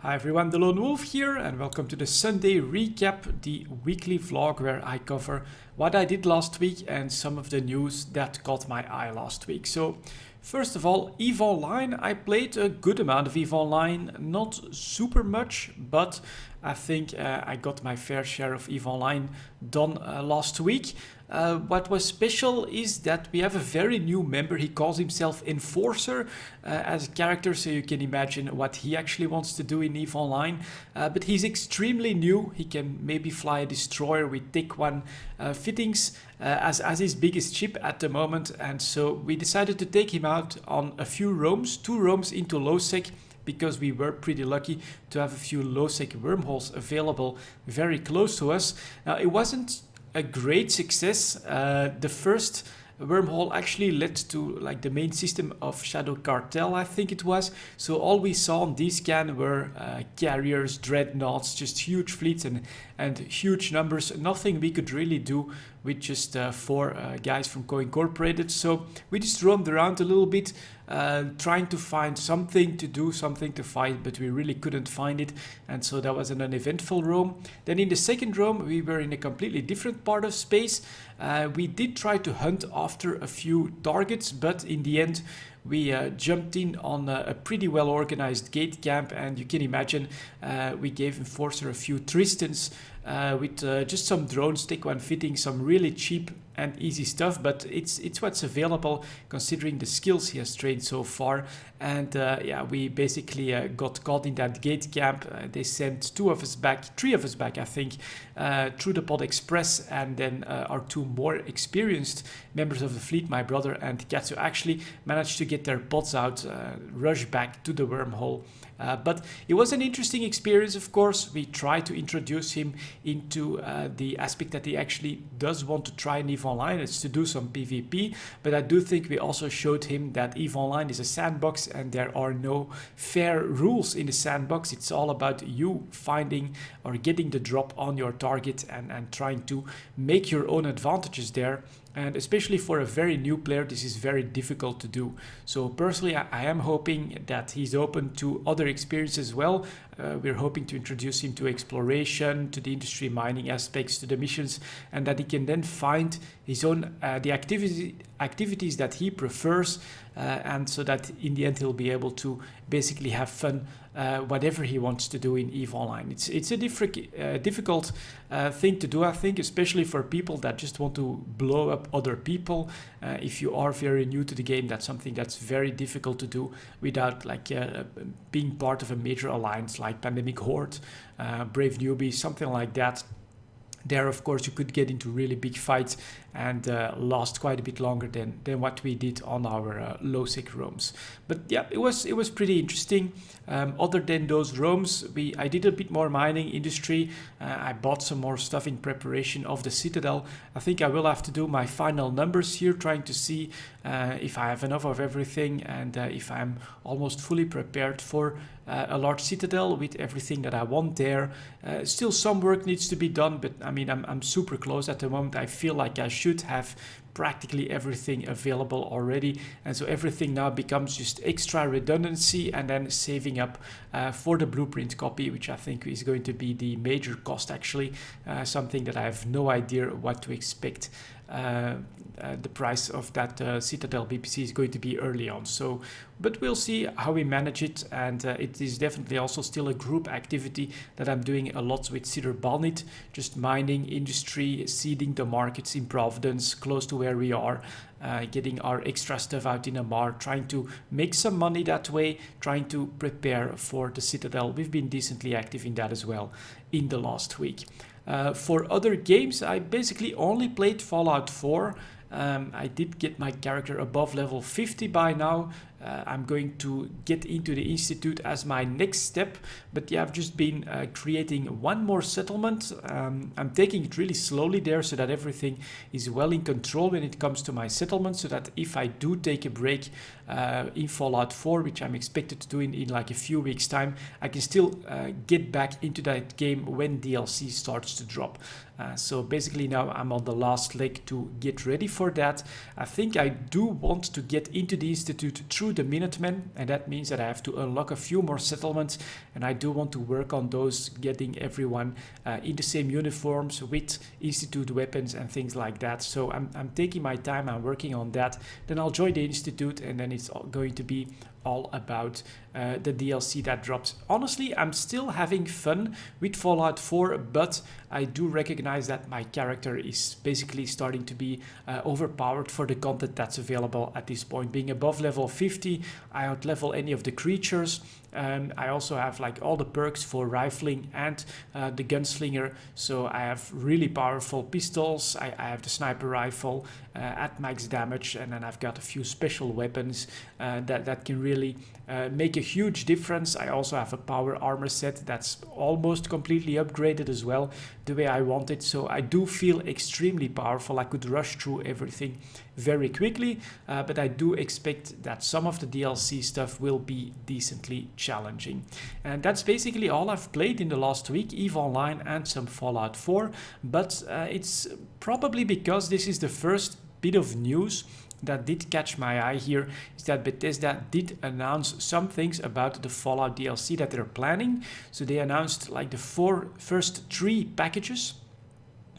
Hi everyone, the Lone Wolf here, and welcome to the Sunday recap, the weekly vlog where I cover what I did last week and some of the news that caught my eye last week. So, first of all, EVE Online. I played a good amount of EVE Online, not super much, but I think I got my fair share of EVE Online done last week. What was special is that we have a very new member. He calls himself Enforcer as a character, so you can imagine what he actually wants to do in EVE Online. But he's extremely new. He can maybe fly a destroyer with Tick 1 fittings as his biggest ship at the moment. And so we decided to take him out on a few roams, 2 roams into lowsec, because we were pretty lucky to have a few lowsec wormholes available very close to us. Now, it wasn't a great success. The first wormhole actually led to like the main system of Shadow Cartel, I think it was. So all we saw on D-scan were carriers, dreadnoughts, just huge fleets and huge numbers. Nothing we could really do with just 4 guys from Co-Incorporated. So we just roamed around a little bit, trying to find something to do, something to fight, but we really couldn't find it. And so that was an uneventful roam. Then in the second roam, we were in a completely different part of space. We did try to hunt after a few targets, but in the end, we jumped in on a pretty well organized gate camp, and you can imagine we gave Enforcer a few Tristans with just some drones, Tick 1 fitting, some really cheap and easy stuff, but it's what's available considering the skills he has trained so far. And yeah, we basically got caught in that gate camp. They sent 3 of us back, I think, through the Pod Express, and then our 2 more experienced members of the fleet, my brother and Katsu, actually managed to get their pods out, rush back to the wormhole. But it was an interesting experience, of course. We tried to introduce him into the aspect that he actually does want to try an EVE Online. It's to do some PvP, but I do think we also showed him that EVE Online is a sandbox and there are no fair rules in the sandbox. It's all about you finding or getting the drop on your target and trying to make your own advantages there. And especially for a very new player, this is very difficult to do. So personally, I am hoping that he's open to other experiences as well. We're hoping to introduce him to exploration, to the industry mining aspects, to the missions, and that he can then find his own the activities that he prefers, and so that in the end he'll be able to basically have fun whatever he wants to do in EVE Online. It's a difficult thing to do, I think, especially for people that just want to blow up other people. If you are very new to the game, that's something that's very difficult to do without like being part of a major alliance like Pandemic Horde, Brave Newbie, something like that. There, of course, you could get into really big fights and last quite a bit longer than what we did on our lowsec roams. But yeah, it was pretty interesting. Other than those roams, I did a bit more mining industry. I bought some more stuff in preparation of the Citadel. I think I will have to do my final numbers here, trying to see if I have enough of everything and if I'm almost fully prepared for a large Citadel with everything that I want there. Still some work needs to be done, but I mean, I'm super close at the moment. I feel like I should have practically everything available already, and so everything now becomes just extra redundancy and then saving up for the blueprint copy, which I think is going to be the major cost, actually, something that I have no idea what to expect. The price of that Citadel BPC is going to be early on, so but we'll see how we manage it. And it is definitely also still a group activity that I'm doing a lot with Cedar Balnit, just mining industry, seeding the markets in Providence, close to where we are, getting our extra stuff out in Amar, trying to make some money that way, trying to prepare for the Citadel. We've been decently active in that as well in the last week. For other games, I basically only played Fallout 4. I did get my character above level 50 by now. I'm going to get into the Institute as my next step, but yeah, I've just been creating 1 more settlement. I'm taking it really slowly there so that everything is well in control when it comes to my settlement, so that if I do take a break in Fallout 4, which I'm expected to do in like a few weeks time, I can still get back into that game when DLC starts to drop. So basically now I'm on the last leg to get ready for that. I think I do want to get into the Institute through through the Minutemen, and that means that I have to unlock a few more settlements, and I do want to work on those, getting everyone in the same uniforms with Institute weapons and things like that. So I'm taking my time, I'm working on that. Then I'll join the Institute, and then it's going to be all about the DLC that drops. Honestly, I'm still having fun with Fallout 4, but I do recognize that my character is basically starting to be overpowered for the content that's available at this point. Being above level 50, I outlevel any of the creatures. I also have like all the perks for rifling and the gunslinger, so I have really powerful pistols. I have the sniper rifle at max damage, and then I've got a few special weapons that can really make a huge difference. I also have a power armor set that's almost completely upgraded as well, the way I want it. So I do feel extremely powerful. I could rush through everything very quickly, but I do expect that some of the DLC stuff will be decently challenging. And that's basically all I've played in the last week, EVE Online and some Fallout 4, but it's probably because this is the first bit of news that did catch my eye here, is that Bethesda did announce some things about the Fallout DLC that they're planning. So they announced like the first three packages,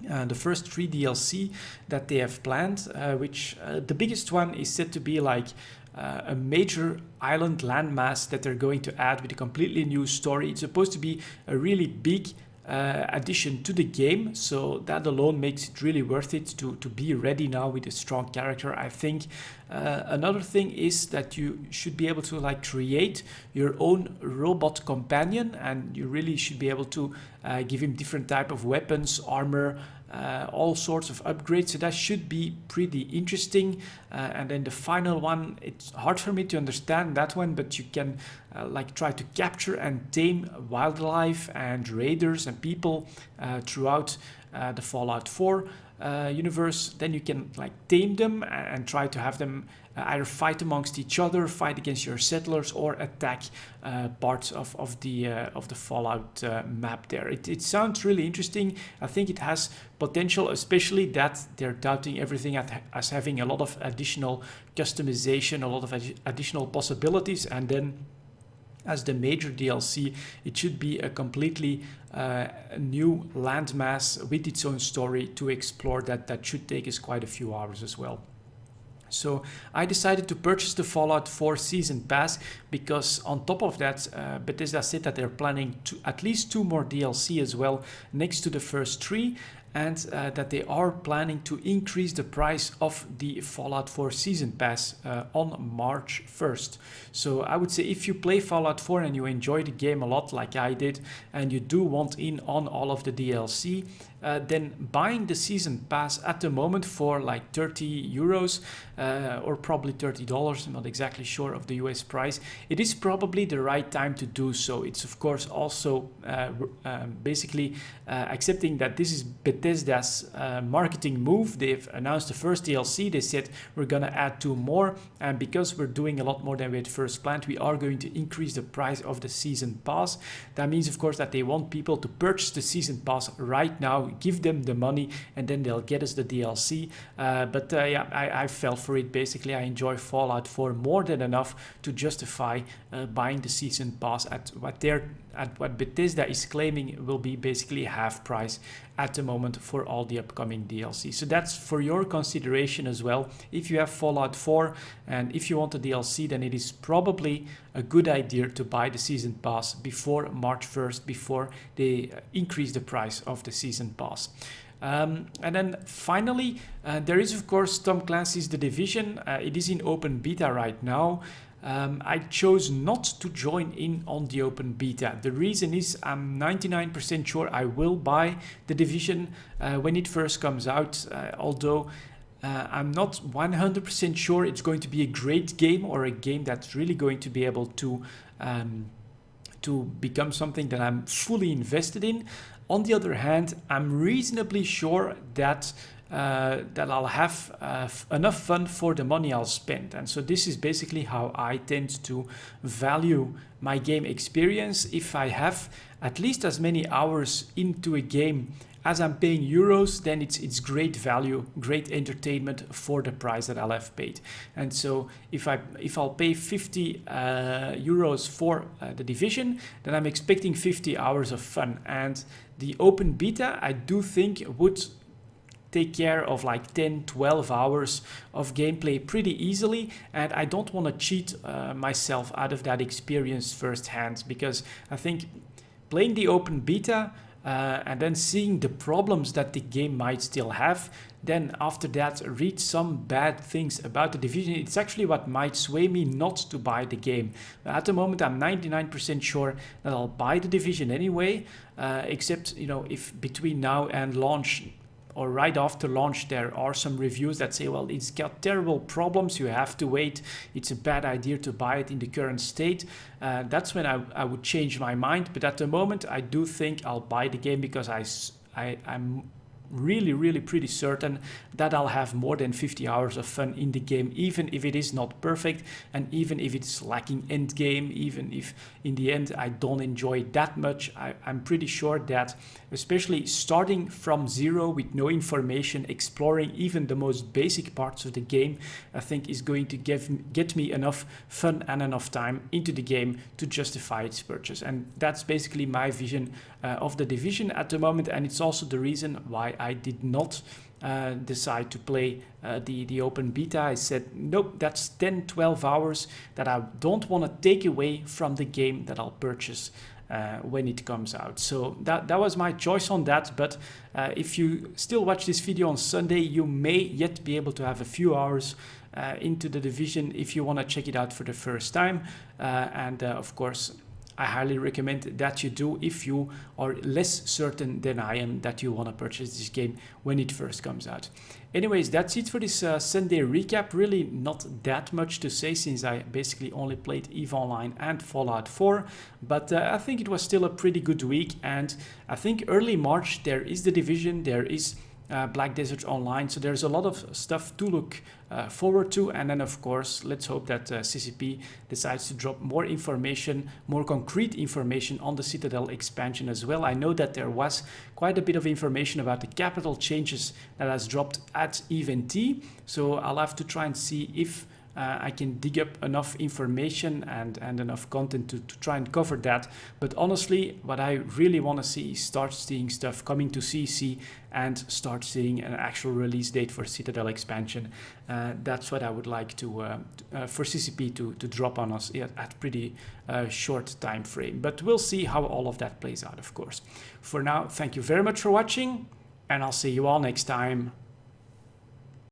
the first 3 DLC that they have planned, which the biggest one is said to be like a major island landmass that they're going to add with a completely new story. It's supposed to be a really big addition to the game, so that alone makes it really worth it to be ready now with a strong character, I think. Another thing is that you should be able to like create your own robot companion, and you really should be able to give him different type of weapons, armor, all sorts of upgrades. So that should be pretty interesting. And then the final one, it's hard for me to understand that one, but you can like try to capture and tame wildlife and raiders and people throughout the Fallout 4 universe. Then you can like tame them and try to have them either fight amongst each other, fight against your settlers, or attack parts of the Fallout map there. It sounds really interesting. I think it has potential, especially that they're touting everything as having a lot of additional customization, a lot of additional possibilities, and then as the major DLC, it should be a completely new landmass with its own story to explore. That should take us quite a few hours as well. So I decided to purchase the Fallout 4 Season Pass because on top of that, Bethesda said that they're planning at least 2 more DLC as well next to the first 3, and that they are planning to increase the price of the Fallout 4 Season Pass on March 1st. So I would say if you play Fallout 4 and you enjoy the game a lot like I did, and you do want in on all of the DLC, then buying the Season Pass at the moment for like 30 euros or probably $30, I'm not exactly sure of the US price, it is probably the right time to do so. It's of course also basically accepting that this is Bethesda's marketing move. They've announced the first DLC, they said we're gonna add 2 more, and because we're doing a lot more than we had first planned, we are going to increase the price of the Season Pass. That means of course that they want people to purchase the Season Pass right now, give them the money, and then they'll get us the DLC. But yeah, I fell for it. Basically, I enjoy Fallout 4 more than enough to justify buying the Season Pass at what Bethesda is claiming will be basically half price at the moment for all the upcoming DLC. So that's for your consideration as well. If you have Fallout 4 and if you want a DLC, then it is probably a good idea to buy the Season Pass before March 1st, before they increase the price of the Season Pass. And then finally, there is of course Tom Clancy's The Division. It is in open beta right now. I chose not to join in on the open beta. The reason is I'm 99% sure I will buy The Division when it first comes out, although I'm not 100% sure it's going to be a great game or a game that's really going to be able to become something that I'm fully invested in. On the other hand, I'm reasonably sure that I'll have enough fun for the money I'll spend. And so this is basically how I tend to value my game experience. If I have at least as many hours into a game as I'm paying euros, then it's great value, great entertainment for the price that I'll have paid. And so if I'll pay 50 euros for the Division, then I'm expecting 50 hours of fun. And the open beta, I do think, would take care of like 10-12 hours of gameplay pretty easily, and I don't want to cheat myself out of that experience firsthand, because I think playing the open beta and then seeing the problems that the game might still have, then after that read some bad things about the Division, it's actually what might sway me not to buy the game. At the moment I'm 99% sure that I'll buy the Division anyway, except, you know, if between now and launch or right after launch there are some reviews that say, well, it's got terrible problems, you have to wait, it's a bad idea to buy it in the current state, that's when I would change my mind. But at the moment I do think I'll buy the game, because I'm really pretty certain that I'll have more than 50 hours of fun in the game, even if it is not perfect, and even if it's lacking end game, even if in the end I don't enjoy it that much. I'm pretty sure that, especially starting from zero with no information, exploring even the most basic parts of the game, I think is going to get me enough fun and enough time into the game to justify its purchase. And that's basically my vision of the Division at the moment, and it's also the reason why I did not decide to play the open beta. I said, nope, that's 10-12 hours that I don't want to take away from the game that I'll purchase when it comes out. So that was my choice on that. But if you still watch this video on Sunday, you may yet be able to have a few hours into the Division if you want to check it out for the first time. And of course, I highly recommend that you do if you are less certain than I am that you want to purchase this game when it first comes out. Anyways, that's it for this Sunday recap. Really not that much to say, since I basically only played EVE Online and Fallout 4. But I think it was still a pretty good week, and I think early March there is the Division, there is Black Desert Online, so there's a lot of stuff to look forward to. And then of course, let's hope that CCP decides to drop more information, more concrete information on the Citadel expansion as well. I know that there was quite a bit of information about the capital changes that has dropped at EVE, so I'll have to try and see if I can dig up enough information and enough content to try and cover that. But honestly, what I really want to see is start seeing stuff coming to CC and start seeing an actual release date for Citadel expansion. That's what I would like to for CCP to drop on us at pretty short time frame. But we'll see how all of that plays out, of course. For now, thank you very much for watching, and I'll see you all next time.